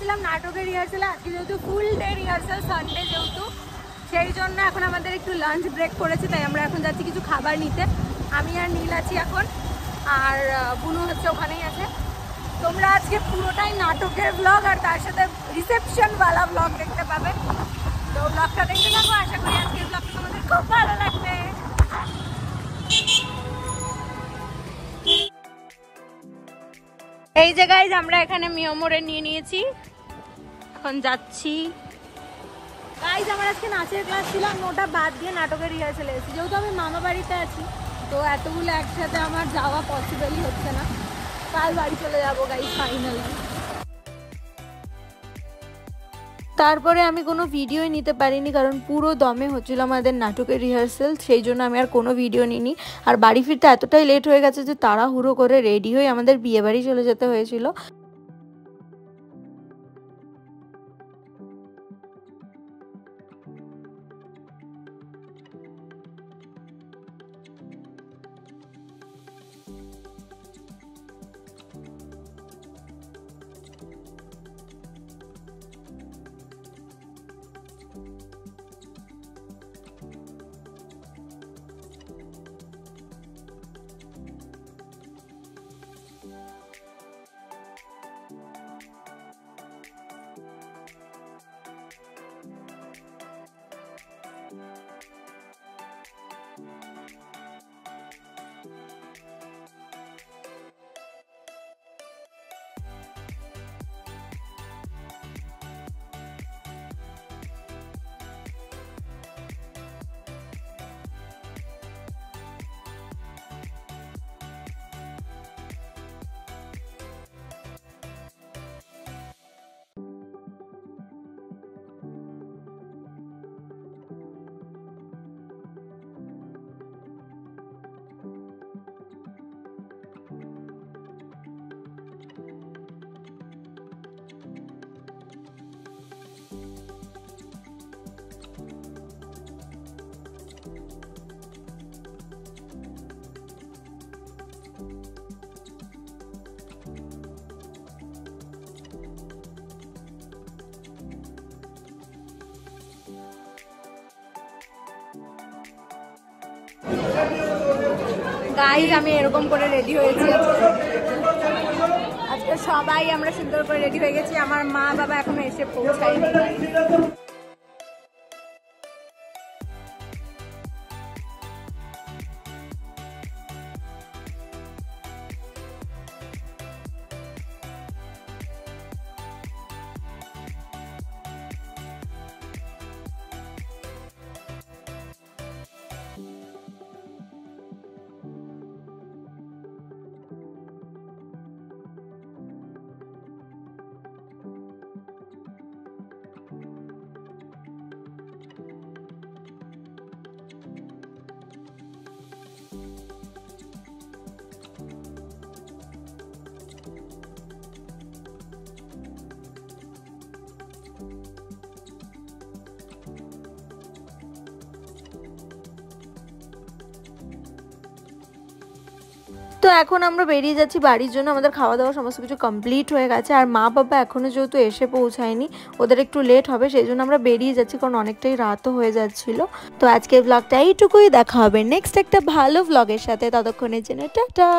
গেছিলাম নাটকের রিহার্সালে। আজকে যেহেতু ফুল ডে রিহার্সাল, সানডে যেহেতু, সেই জন্য এখন আমাদের একটু লাঞ্চ ব্রেক করেছে, তাই আমরা এখন যাচ্ছি কিছু খাবার নিতে। আমি আর নীল আছি এখন, আর বুনু হচ্ছে ওখানেই আছে। তোমরা আজকে পুরোটাই নাটকের ব্লগ আর তার সাথে রিসেপশনওয়ালা ব্লগ দেখতে পাবে। তো ব্লগটা দেখতে থাকো, আশা করি আজকের ব্লগটা তোমাদের খুব ভালো লাগবে। এই জায়গায় আমরা এখানে মিয়মোরে নিয়ে নিয়েছি, এখন যাচ্ছি। গাইজ আমার আজকে নাচের ক্লাস ছিল, আমি ওটা বাদ দিয়ে নাটকের রিহার্সালে এসেছি। যেহেতু আমি মামা বাড়িতে আছি, তো এতগুলো একসাথে আমার যাওয়া পসিবলই হচ্ছে না। কাল বাড়ি চলে যাবো গাইজ ফাইনালি। তারপরে আমি কোনো ভিডিওই নিতে পারিনি, কারণ পুরো দমে হচ্ছিল আমাদের নাটকের রিহার্সাল, সেই জন্য আমি আর কোনো ভিডিও নিইনি। আর বাড়ি ফিরতে এতটাই লেট হয়ে গেছে যে তাড়াহুড়ো করে রেডি হয়ে আমাদের বিয়ে বাড়ি চলে যেতে হয়েছিল। গাইজ আমি এরকম করে রেডি হয়েছি আজকে। সবাই আমরা সুন্দর করে রেডি হয়ে গেছি, আমার মা বাবা এখনো এসে পৌঁছায়নি। তো এখন আমরা বেরিয়ে যাচ্ছি বাড়ির জন্য। আমাদের খাওয়া দাওয়া সমস্ত কিছু কমপ্লিট হয়ে গেছে, আর মা বাবা এখনও যেহেতু এসে পৌঁছায়নি, ওদের একটু লেট হবে, সেই জন্য আমরা বেরিয়ে যাচ্ছি, কারণ অনেকটাই রাতও হয়ে যাচ্ছিল। তো আজকের ব্লগটা এইটুকুই, দেখা হবে নেক্সট একটা ভালো ব্লগের সাথে। ততক্ষণের জন্য টাটা।